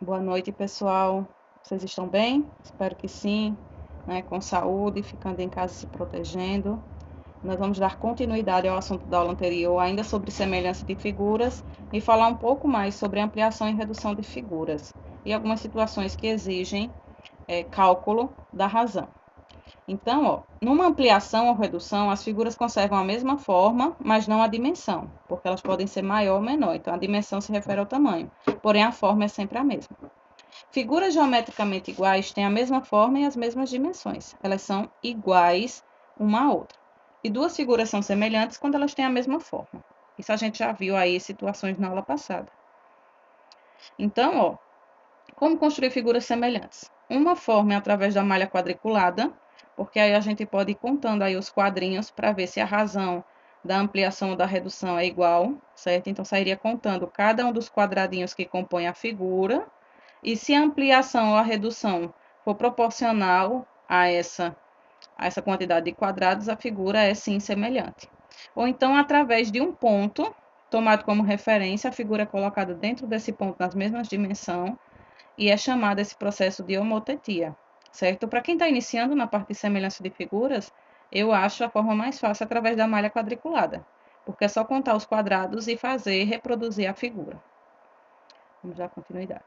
Boa noite, pessoal. Vocês estão bem? Espero que sim, né? Com saúde, ficando em casa se protegendo. Nós vamos dar continuidade ao assunto da aula anterior, ainda sobre semelhança de figuras, e falar um pouco mais sobre ampliação e redução de figuras e algumas situações que exigem cálculo da razão. Então, numa ampliação ou redução, as figuras conservam a mesma forma, mas não a dimensão, porque elas podem ser maior ou menor. Então, a dimensão se refere ao tamanho, porém a forma é sempre a mesma. Figuras geometricamente iguais têm a mesma forma e as mesmas dimensões. Elas são iguais uma à outra. E duas figuras são semelhantes quando elas têm a mesma forma. Isso a gente já viu aí situações na aula passada. Então, como construir figuras semelhantes? Uma forma é através da malha quadriculada, porque aí a gente pode ir contando aí os quadrinhos para ver se a razão da ampliação ou da redução é igual, certo? Então, sairia contando cada um dos quadradinhos que compõem a figura. E se a ampliação ou a redução for proporcional a essa quantidade de quadrados, a figura é sim semelhante. Ou então, através de um ponto tomado como referência, a figura é colocada dentro desse ponto nas mesmas dimensões e é chamado esse processo de homotetia, certo? Para quem está iniciando na parte de semelhança de figuras, eu acho a forma mais fácil através da malha quadriculada, porque é só contar os quadrados e reproduzir a figura. Vamos dar continuidade.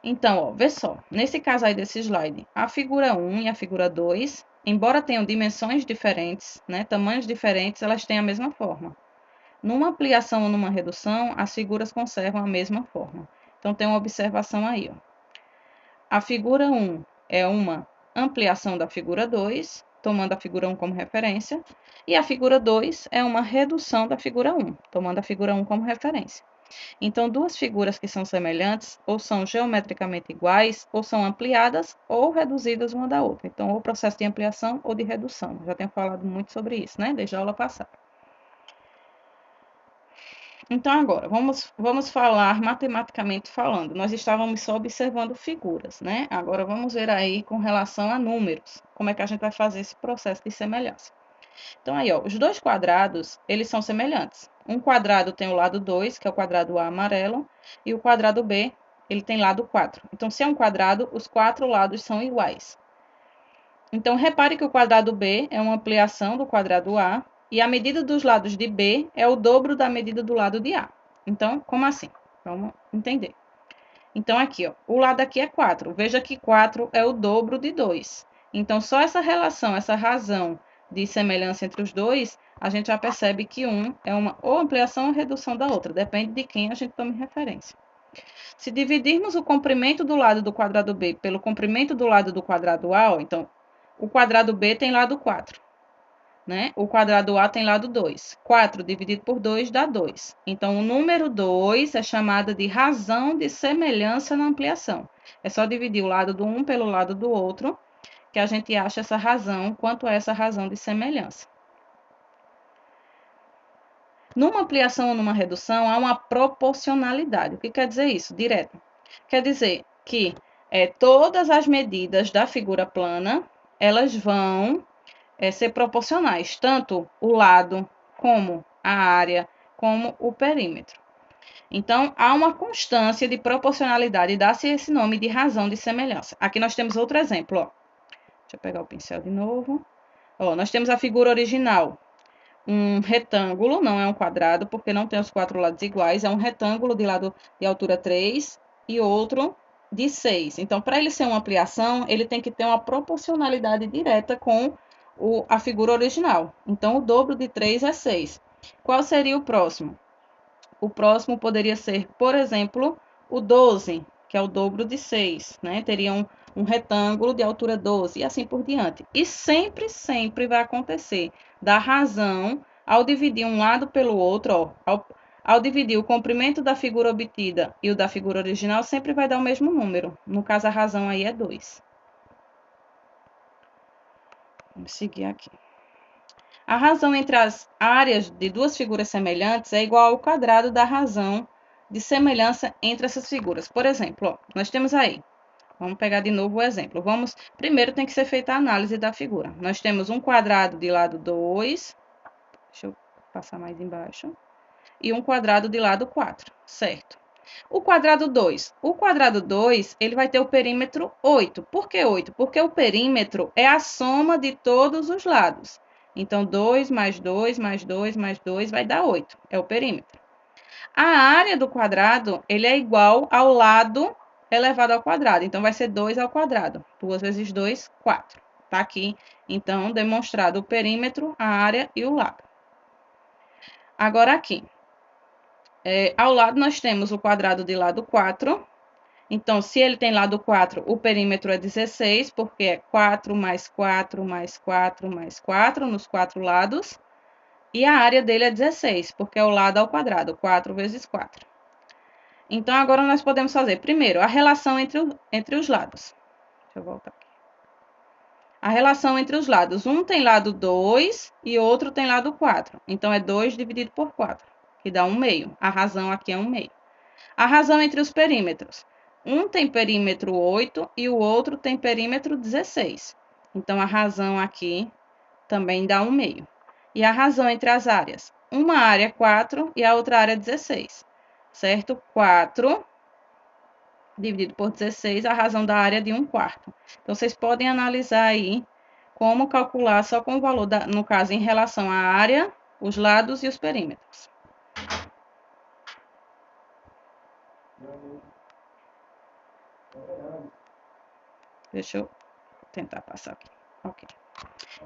Então, vê só, nesse caso aí desse slide, a figura 1 e a figura 2, embora tenham dimensões diferentes, né, tamanhos diferentes, elas têm a mesma forma. Numa ampliação ou numa redução, as figuras conservam a mesma forma. Então, tem uma observação aí. A figura 1 é uma ampliação da figura 2, tomando a figura 1 como referência, e a figura 2 é uma redução da figura 1, tomando a figura 1 como referência. Então, duas figuras que são semelhantes ou são geometricamente iguais, ou são ampliadas ou reduzidas uma da outra. Então, ou processo de ampliação ou de redução. Já tenho falado muito sobre isso, né? Desde a aula passada. Então, agora, vamos falar matematicamente falando. Nós estávamos só observando figuras, né? Agora, vamos ver aí com relação a números. Como é que a gente vai fazer esse processo de semelhança. Então, aí, os dois quadrados, eles são semelhantes. Um quadrado tem o lado 2, que é o quadrado A amarelo, e o quadrado B, ele tem lado 4. Então, se é um quadrado, os quatro lados são iguais. Então, repare que o quadrado B é uma ampliação do quadrado A, e a medida dos lados de B é o dobro da medida do lado de A. Então, como assim? Vamos entender. Então, aqui, o lado aqui é 4. Veja que 4 é o dobro de 2. Então, só essa relação, essa razão de semelhança entre os dois, a gente já percebe que um é uma ou ampliação ou redução da outra. Depende de quem a gente tome referência. Se dividirmos o comprimento do lado do quadrado B pelo comprimento do lado do quadrado A, então, o quadrado B tem lado 4. Né? O quadrado A tem lado 2. 4 dividido por 2 dá 2. Então, o número 2 é chamado de razão de semelhança na ampliação. É só dividir o lado do um pelo lado do outro, que a gente acha essa razão, quanto é essa razão de semelhança. Numa ampliação ou numa redução, há uma proporcionalidade. O que quer dizer isso? Direto. Quer dizer que todas as medidas da figura plana, elas vão ser proporcionais, tanto o lado, como a área, como o perímetro. Então, há uma constância de proporcionalidade, dá-se esse nome de razão de semelhança. Aqui nós temos outro exemplo. Deixa eu pegar o pincel de novo. Nós temos a figura original, um retângulo, não é um quadrado, porque não tem os quatro lados iguais, é um retângulo de lado de altura 3 e outro de 6. Então, para ele ser uma ampliação, ele tem que ter uma proporcionalidade direta com a figura original. Então, o dobro de 3 é 6. Qual seria o próximo? O próximo poderia ser, por exemplo, o 12, que é o dobro de 6, né? Teria um retângulo de altura 12 e assim por diante. E sempre, sempre vai acontecer da razão ao dividir um lado pelo outro, ao dividir o comprimento da figura obtida e o da figura original, sempre vai dar o mesmo número. No caso, a razão aí é 2. Vamos seguir aqui. A razão entre as áreas de duas figuras semelhantes é igual ao quadrado da razão de semelhança entre essas figuras. Por exemplo, nós temos aí, vamos pegar de novo o exemplo. Primeiro tem que ser feita a análise da figura. Nós temos um quadrado de lado 2, deixa eu passar mais embaixo, e um quadrado de lado 4, certo? O quadrado 2. O quadrado 2, ele vai ter o perímetro 8. Por que 8? Porque o perímetro é a soma de todos os lados. Então, 2 mais 2 mais 2 mais 2 vai dar 8. É o perímetro. A área do quadrado, ele é igual ao lado elevado ao quadrado. Então, vai ser 2 ao quadrado. 2 vezes 2, 4. Tá aqui, então, demonstrado o perímetro, a área e o lado. Agora, aqui. Ao lado, nós temos o quadrado de lado 4. Então, se ele tem lado 4, o perímetro é 16, porque é 4 mais 4 mais 4 mais 4 nos 4 lados. E a área dele é 16, porque é o lado ao quadrado, 4 vezes 4. Então, agora nós podemos fazer, primeiro, a relação entre os lados. Deixa eu voltar aqui. A relação entre os lados. Um tem lado 2 e outro tem lado 4. Então, é 2 dividido por 4, que dá 1 meio. A razão aqui é 1 meio. A razão entre os perímetros. Um tem perímetro 8 e o outro tem perímetro 16. Então, a razão aqui também dá 1 meio. E a razão entre as áreas. Uma área é 4 e a outra área é 16. Certo? 4 dividido por 16, a razão da área é de 1/4. Então, vocês podem analisar aí como calcular só com o valor, no caso, em relação à área, os lados e os perímetros. Deixa eu tentar passar aqui. Ok.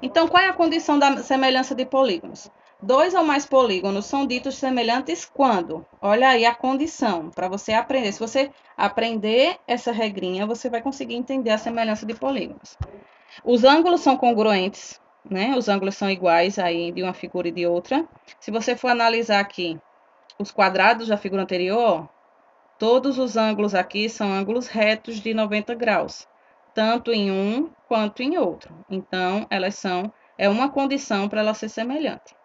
Então, qual é a condição da semelhança de polígonos? 2 ou mais polígonos são ditos semelhantes quando? Olha aí a condição, para você aprender. Se você aprender essa regrinha, você vai conseguir entender a semelhança de polígonos. Os ângulos são congruentes, né? Os ângulos são iguais aí de uma figura e de outra. Se você for analisar aqui os quadrados da figura anterior, todos os ângulos aqui são ângulos retos de 90 graus, tanto em um quanto em outro. Então, é uma condição para ela ser semelhante.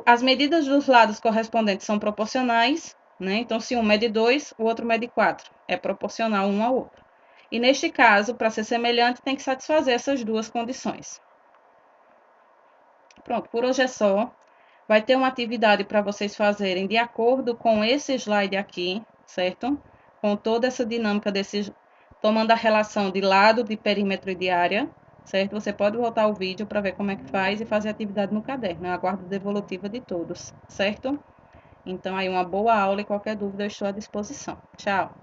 As medidas dos lados correspondentes são proporcionais, né? Então, se um mede 2, o outro mede 4. É proporcional um ao outro. E neste caso, para ser semelhante, tem que satisfazer essas duas condições. Pronto, por hoje é só. Vai ter uma atividade para vocês fazerem de acordo com esse slide aqui, certo? Com toda essa dinâmica tomando a relação de lado, de perímetro e de área, certo? Você pode voltar ao vídeo para ver como é que faz e fazer a atividade no caderno. Eu aguardo a devolutiva de todos, certo? Então, aí uma boa aula e qualquer dúvida eu estou à disposição. Tchau!